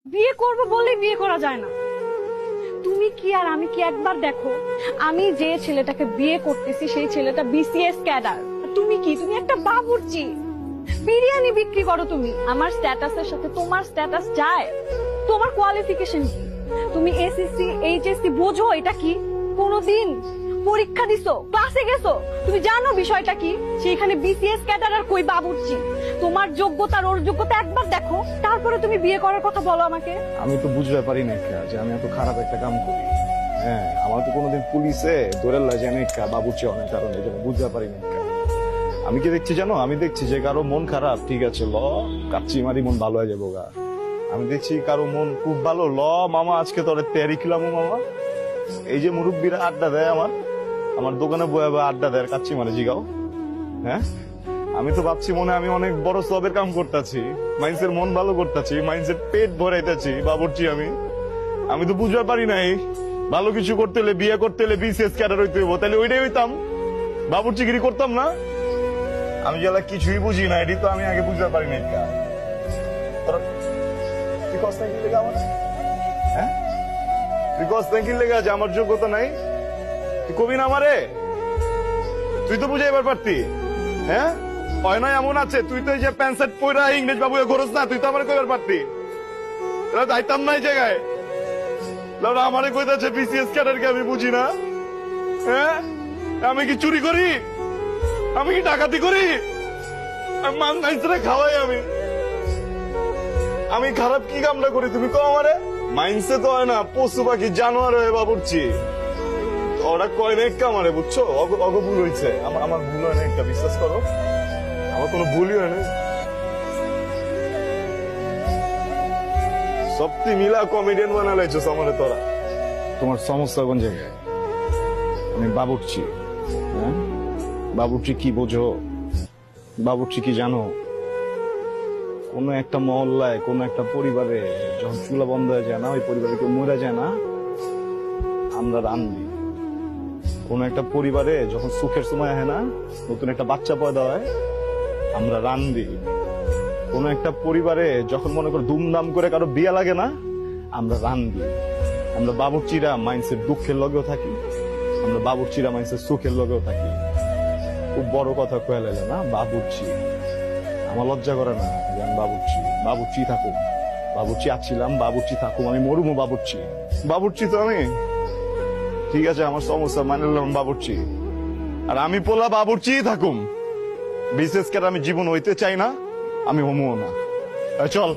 বিয়ে করবো বললেই বিয়ে করা যায় না। তুমি কি আর আমি কি একবার দেখো, আমি যে ছেলেটাকে বিয়ে করতেছি সেই ছেলেটা বিসিএস ক্যাডার। তুমি কি, তুমি একটা বাবুর্চি। বিরিয়ানি বিক্রি করো তুমি। আমার স্ট্যাটাসের সাথে তোমার স্ট্যাটাস যায়? তোমার কোয়ালিফিকেশন কি? তুমি এসএসসি এইচএসসি বোঝো এটা কি? কোনদিন পরীক্ষা দিছো, ক্লাসে গেছো? তুমি জানো বিষয়টা কি? সেখানে বিসিএস ক্যাডার আর কই বাবুর্চি। তোমার যোগ্যতা আর ওর যোগ্যতা একবার দেখো, তারপরে তুমি বিয়ে করার কথা বলো আমাকে। আমি তো বুঝতে পারি না যে আমি এত খারাপ একটা কাম করি। হ্যাঁ, আমার তো কোনোদিন পুলিশে ধরে যে আমি বাবুর্চি অনেক কারণে এই জন্য বুঝতে পারি না। আমি কি দেখছি জানো, আমি দেখছি যে কারো মন খারাপ, ঠিক আছে ল কাচ্চি মারি মন ভালো হয়ে যাবো গা। আমি দেখছি কারো মন খুব ভালো, ল মামা আজকে তোরে তেয়ারি খিলামো মামা। এই যে মুরব্বীরা আড্ডা দেয় আমার দোকানে বয়ে বয়ে আড্ডা দেয় কাচ্চি মারে জিগাও। হ্যাঁ, আমি তো ভাবছি মনে আমি অনেক বড় সবের কাম করতেছি, মাইন্সের মন ভালো করতেছি, মাইন্সের পেট ভরাইতেছি বাবুর্চি। আমি তো বুঝতে পারি নাই ভালো কিছু করতে হলে, বিয়ে করতে হলে বিসিএস ক্যাডার হইতে হইব, তাহলে ওইটাই হইতাম, বাবুর্চিগিরি করতাম না। আমি যেলা কিছুই বুঝি না, এটি তো আমি আগে বুঝতে পারি নাই। তুই কষ্ট কি লেগে আমার, হ্যাঁ তুই কষ্ট কি লেগে আছে, আমার যোগ্যতা নাই? তুই কবি না আমারে, তুই তো বুঝাইবার পারতি। হ্যাঁ, হয় না এমন আছে, তুই তো এই যে প্যান্ট শার্ট পরা ইংরেজ বাবু খরচ না, তুই তো আমার কইবার পারতি। যাইতাম না এই জায়গায়। আমারে কইতাছে বিসিএস ক্যাডারকে আমি বুঝি না। হ্যাঁ, আমি কি চুরি করি? আমি কি ডাকাতি করি? খাওয়াই আমি খারাপ কি কামটা করি তুমি কো আমারে? মাইন্সে তো হয় না, পশু পাখি জানোয়ার হয়ে বাবুর্চি। ওরা কয় না একটা আমারে, বুঝছো? অগ ভুল হয়েছে, আমার ভুল হয় না একটা, বিশ্বাস করো আমার কোনো ভুলই হয় না। সত্যি মিলা কমেডিয়ান বানালাইছো আমারে তোরা। তোমার সমস্যা কোন জায়গায়? আমি বাবুর্চি। হ্যাঁ, বাবুর্চি কি বোঝো? বাবুর্চি কি জানো? কোন একটা মহল্লায়, কোন একটা পরিবারে যখন চুলা বন্ধ হয়ে যায় না, ওই পরিবারে কেউ মরে যায় না, আমরা রান্ধি। কোন একটা পরিবারে যখন সুখের সময় হয় না, নতুন একটা বাচ্চা পয়দা হয়, আমরা রান্ধি। কোন একটা পরিবারে যখন মনে করো ধুমধাম করে কারো বিয়ে লাগে না, আমরা রান্ধি। আমরা বাবুর্চিরা মাইন্সের দুঃখের লগেও থাকি, আমরা বাবুর্চিরা মাইন্সের সুখের লগেও থাকি। খুব বড় কথা কয়ে লাগে না বাবুর্চি। আমার লজ্জা করে না যে আমি বাবুর্চি। বাবুর্চি থাকুক, বাবুর্চি আছিলাম, বাবুর্চি থাকুক, আমি মরুমো বাবুর্চি। বাবুর্চি তো আমি, ঠিক আছে আমার সমস্যা মানে নিলাম বাবুর্চি। আর আমি পোলা বাবুর্চি থাকুম, বিশেষ করে আমি জীবন হইতে চাই না, আমি হমো না। চল।